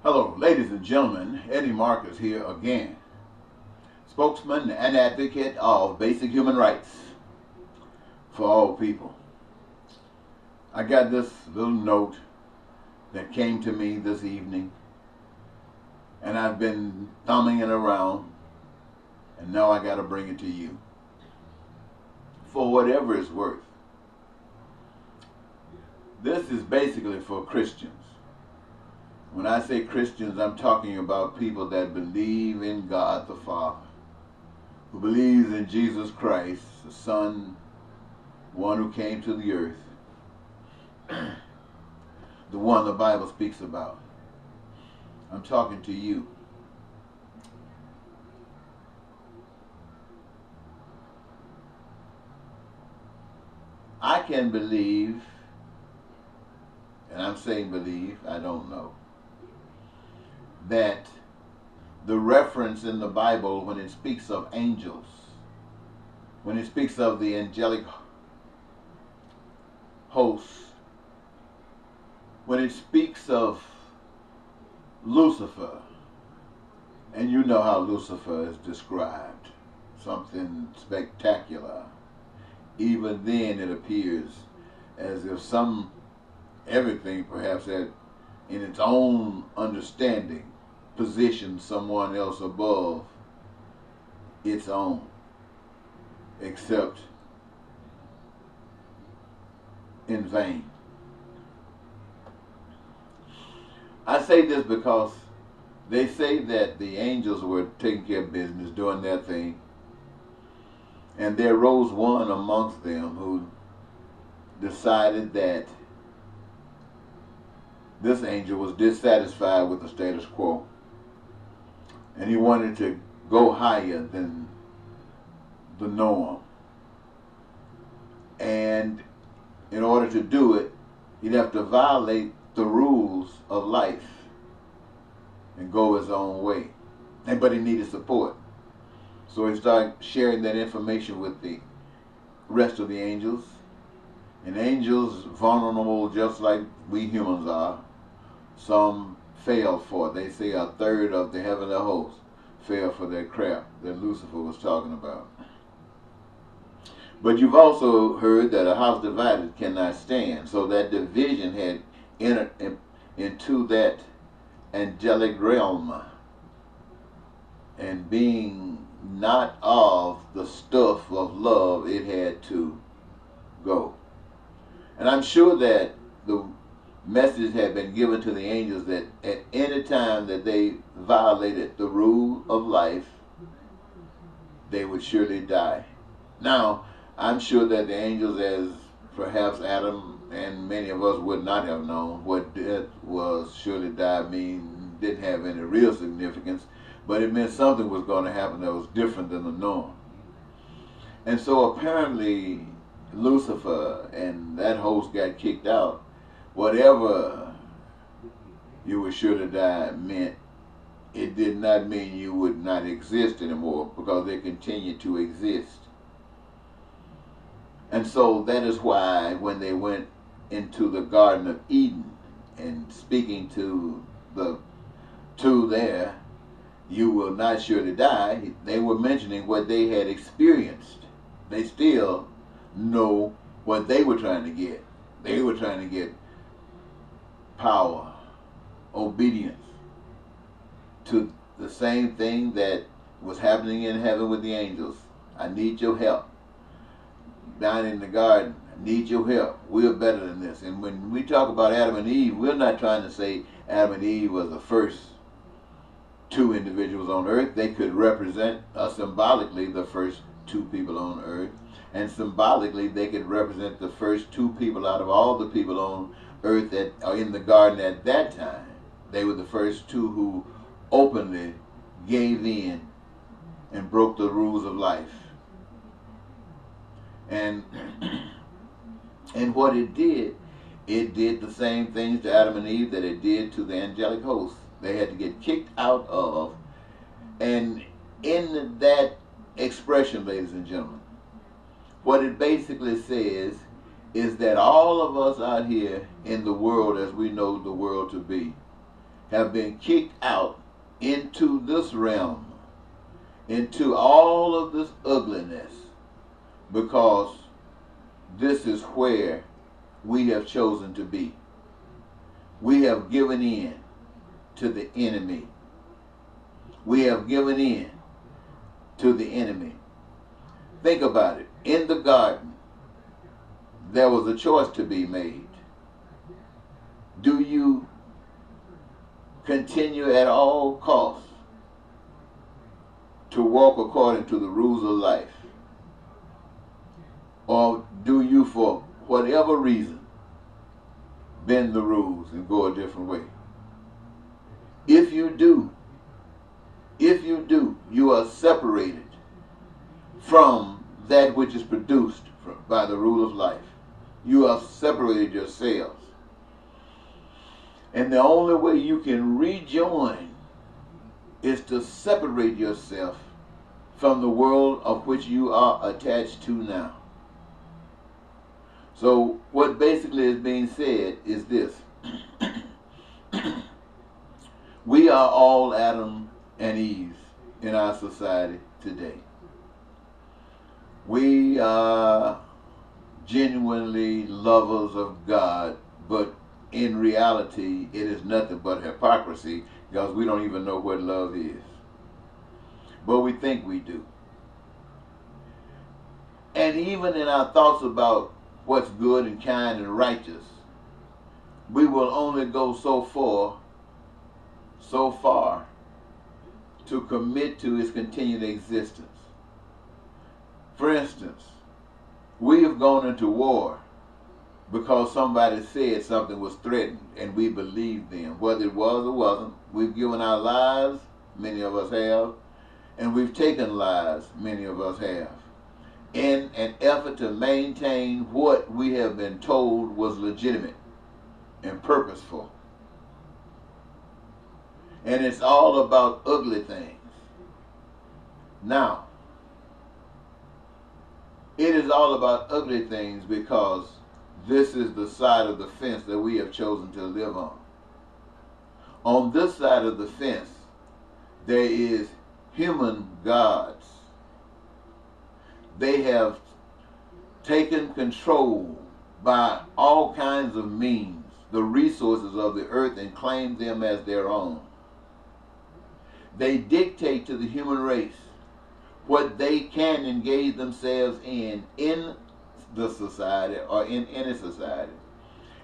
Hello, ladies and gentlemen. Eddie Marcus here again, spokesman and advocate of basic human rights for all people. I got this little note that came to me this evening, and I've been thumbing it around, and now I got to bring it to you for whatever it's worth. This is basically for Christians. When I say Christians, I'm talking about people that believe in God the Father, who believes in Jesus Christ, the Son, one who came to the earth, the one the Bible speaks about. I'm talking to you. I can believe, and I'm saying believe, I don't know, that the reference in the Bible when it speaks of angels, when it speaks of the angelic hosts, when it speaks of Lucifer, and you know how Lucifer is described, something spectacular. Even then it appears as if everything perhaps had in its own understanding position someone else above its own, except in vain. I say this because they say that the angels were taking care of business, doing their thing, and there arose one amongst them who decided that this angel was dissatisfied with the status quo, and he wanted to go higher than the norm. And in order to do it, he'd have to violate the rules of life and go his own way. But he needed support. So he started sharing that information with the rest of the angels. And angels, vulnerable just like we humans are, some fail for it. They say a third of the heavenly host fell for that crap that Lucifer was talking about. But you've also heard that a house divided cannot stand. So that division had entered into that angelic realm. And being not of the stuff of love, it had to go. And I'm sure that the message had been given to the angels that at any time that they violated the rule of life, they would surely die. Now, I'm sure that the angels, as perhaps Adam and many of us would not have known what death was, surely die, didn't have any real significance, but it meant something was going to happen that was different than the norm. And so apparently Lucifer and that host got kicked out. Whatever you were sure to die meant, it did not mean you would not exist anymore, because they continue to exist. And so that is why when they went into the Garden of Eden and speaking to the two there, you will not surely die, they were mentioning what they had experienced. They still know what they were trying to get. They were trying to get power, obedience to the same thing that was happening in heaven with the angels. I need your help. Down in the garden, I need your help. We're better than this. And when we talk about Adam and Eve, we're not trying to say Adam and Eve was the first two individuals on earth. They could represent symbolically the first two people on earth, and symbolically they could represent the first two people out of all the people on earth that are in the garden at that time. They were the first two who openly gave in and broke the rules of life. And what it did the same things to Adam and Eve that it did to the angelic host. They had to get kicked out of, and in that expression, ladies and gentlemen, what it basically says is that all of us out here in the world as we know the world to be have been kicked out into this realm, into all of this ugliness, because this is where we have chosen to be. We have given in to the enemy. We have given in to the enemy. Think about it. In the garden, there was a choice to be made. Do you continue at all costs to walk according to the rules of life? Or do you, for whatever reason, bend the rules and go a different way? If you do, you are separated from that which is produced by the rule of life. You have separated yourselves. And the only way you can rejoin is to separate yourself from the world of which you are attached to now. So what basically is being said is this. We are all Adam and Eve in our society today. We are genuinely lovers of God, but in reality it is nothing but hypocrisy, because we don't even know what love is. But we think we do. And even in our thoughts about what's good and kind and righteous, we will only go so far to commit to its continued existence. For instance, we have gone into war because somebody said something was threatened and we believed them. Whether it was or wasn't, we've given our lives, many of us have, and we've taken lives, many of us have, in an effort to maintain what we have been told was legitimate and purposeful. And it's all about ugly things. Now, it is all about ugly things because this is the side of the fence that we have chosen to live on. On this side of the fence, there is human gods. They have taken control by all kinds of means, the resources of the earth, and claimed them as their own. They dictate to the human race what they can engage themselves in the society or in any society,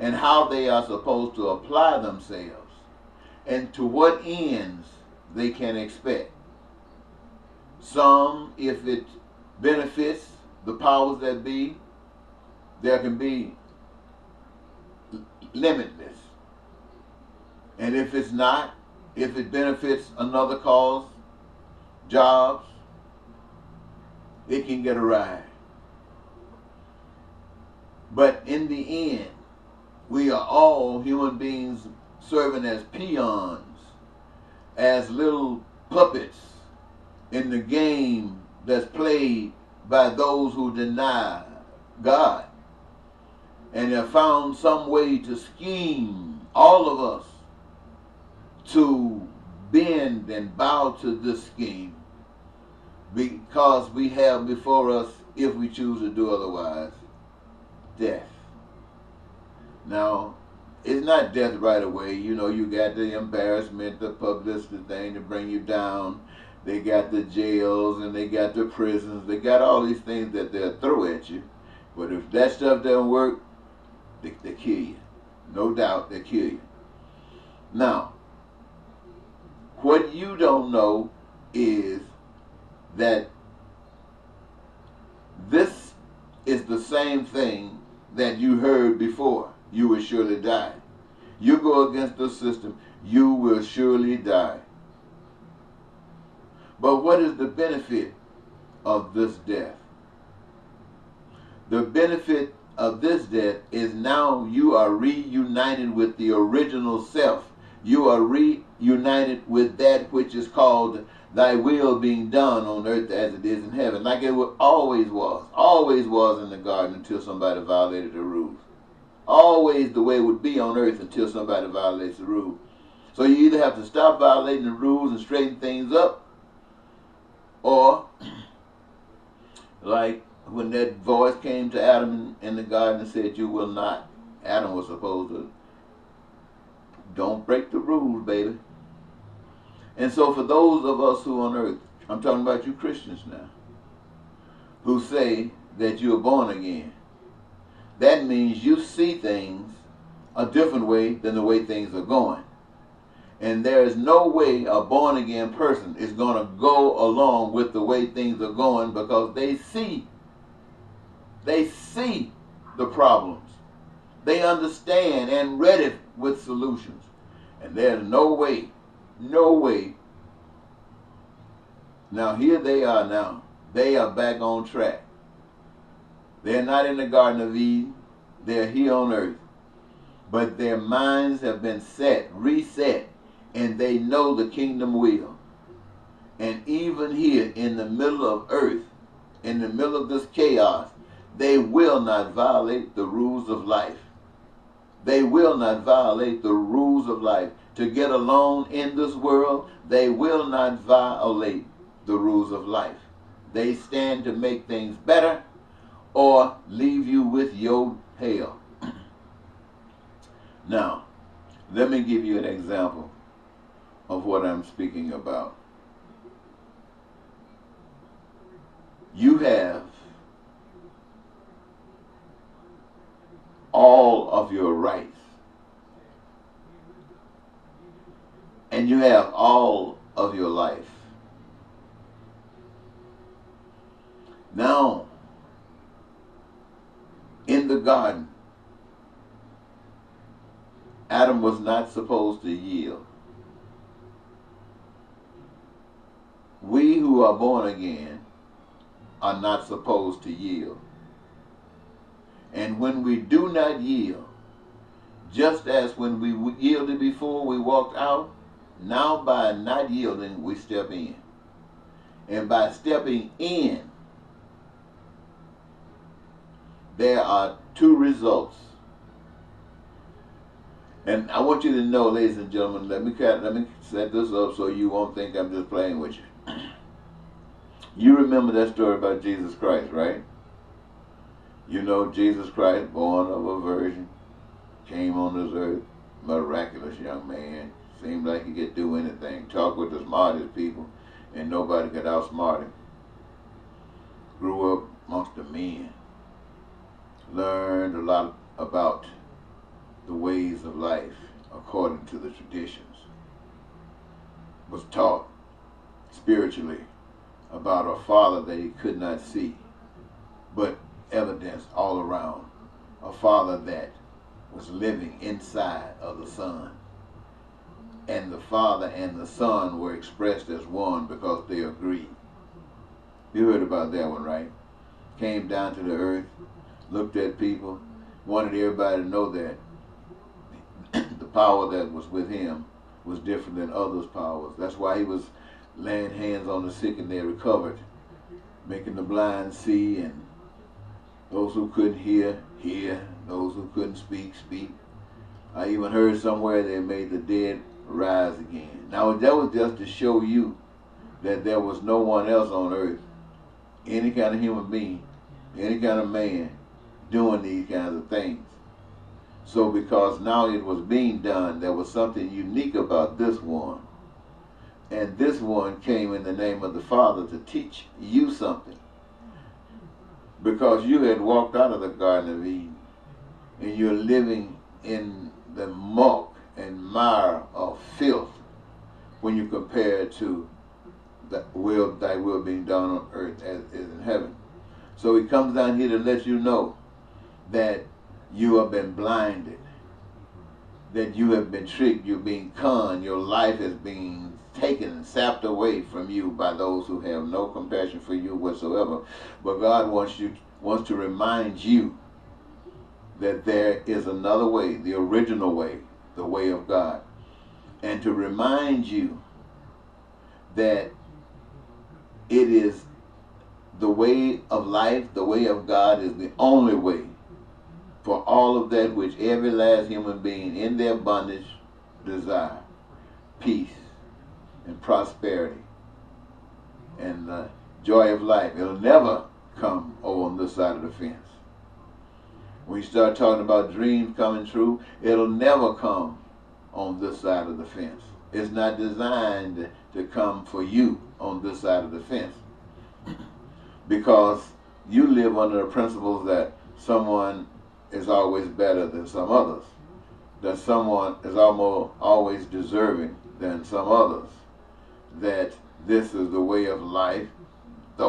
and how they are supposed to apply themselves and to what ends they can expect. Some, if it benefits the powers that be, there can be limitless. And if it's not, if it benefits another cause, jobs, it can get awry. But in the end, we are all human beings serving as peons, as little puppets in the game that's played by those who deny God, and have found some way to scheme all of us to bend and bow to this scheme, because we have before us, if we choose to do otherwise, death. Now, it's not death right away. You know, you got the embarrassment, the publicity thing to bring you down. They got the jails and they got the prisons. They got all these things that they'll throw at you. But if that stuff doesn't work, they kill you. No doubt, they kill you. Now, what you don't know is that this is the same thing that you heard before. You will surely die. You go against the system, you will surely die. But what is the benefit of this death? The benefit of this death is now you are reunited with the original self. You are reunited with that which is called thy will being done on earth as it is in heaven, like it always was in the garden until somebody violated the rules. Always the way it would be on earth until somebody violates the rules. So you either have to stop violating the rules and straighten things up, or like when that voice came to Adam in the garden and said, "You will not." Adam was supposed to, don't break the rules, baby. And so for those of us who on earth, I'm talking about you Christians now, who say that you are born again, that means you see things a different way than the way things are going. And there is no way a born again person is going to go along with the way things are going, because they see the problems. They understand and ready with solutions. And there's no way. Now here they are now. They are back on track. They're not in the Garden of Eden. They're here on earth. But their minds have been reset, and they know the kingdom will. And even here in the middle of earth, in the middle of this chaos, they will not violate the rules of life. They will not violate the rules of life. To get along in this world, they will not violate the rules of life. They stand to make things better or leave you with your hell. Now, let me give you an example of what I'm speaking about. You have all of your rights, and you have all of your life. Now, in the garden, Adam was not supposed to yield. We who are born again are not supposed to yield. And when we do not yield, just as when we yielded before we walked out, now by not yielding we step in. And by stepping in, there are two results. And I want you to know, ladies and gentlemen, let me set this up so you won't think I'm just playing with you. You remember that story about Jesus Christ, right? You know, Jesus Christ, born of a virgin, came on this earth, miraculous young man, seemed like he could do anything, talk with the smartest people, and nobody could outsmart him. Grew up amongst the men, learned a lot about the ways of life according to the traditions, was taught spiritually about a father that he could not see, but evidence all around, a father that was living inside of the Son. And the Father and the Son were expressed as one because they agreed. You heard about that one, right? Came down to the earth, looked at people, wanted everybody to know that the power that was with him was different than others' powers. That's why he was laying hands on the sick and they recovered, making the blind see, and those who couldn't hear, those who couldn't speak. I even heard somewhere they made the dead rise again. Now that was just to show you that there was no one else on earth, any kind of human being, any kind of man, doing these kinds of things. So because now it was being done, there was something unique about this one. And this one came in the name of the Father to teach you something. Because you had walked out of the Garden of Eden, and you're living in the muck and mire of filth when you compare it to thy will being done on earth as is in heaven. So he comes down here to let you know that you have been blinded, that you have been tricked, you're being conned, your life is being taken and sapped away from you by those who have no compassion for you whatsoever. But God wants to remind you that there is another way, the original way, the way of God. And to remind you that it is the way of life, the way of God is the only way for all of that which every last human being in their bondage desire. peace and prosperity and the joy of life. It'll never come over on this side of the fence. When you start talking about dreams coming true, it'll never come on this side of the fence. It's not designed to come for you on this side of the fence, because you live under the principles that someone is always better than some others, that someone is always deserving than some others, that this is the way of life. There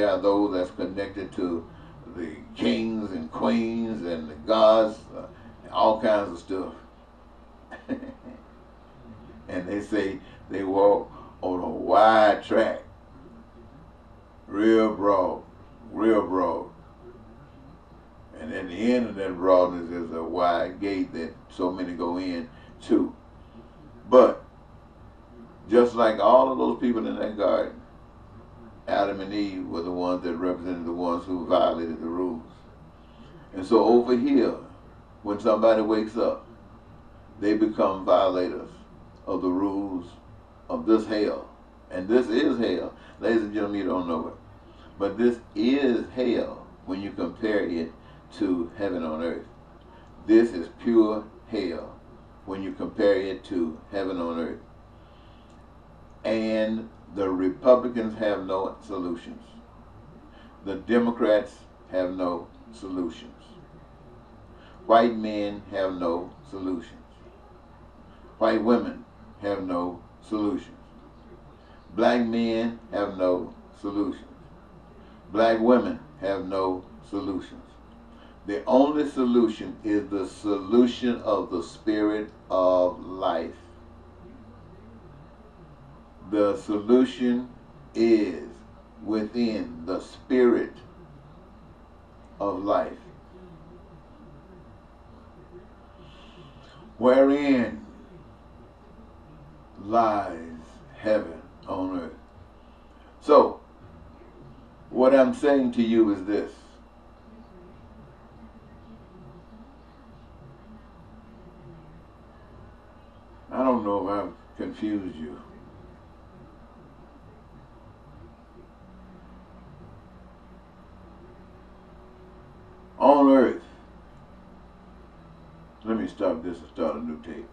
are those that's connected to the kings and queens and the gods, all kinds of stuff. And they say they walk on a wide track, real broad, real broad. And at the end of that broadness is a wide gate that so many go in to. But just like all of those people in that garden, Adam and Eve were the ones that represented the ones who violated the rules. And so over here, when somebody wakes up, they become violators of the rules of this hell. And this is hell. Ladies and gentlemen, you don't know it. But this is hell when you compare it to heaven on earth. This is pure hell when you compare it to heaven on earth. And the Republicans have no solutions. The Democrats have no solutions. White men have no solutions. White women have no solutions. Black men have no solutions. Black women have no solutions. The only solution is the solution of the spirit of life. The solution is within the spirit of life, wherein lies heaven on earth. So, what I'm saying to you is this. I don't know if I've confused you. On earth, let me stop this and start a new tape.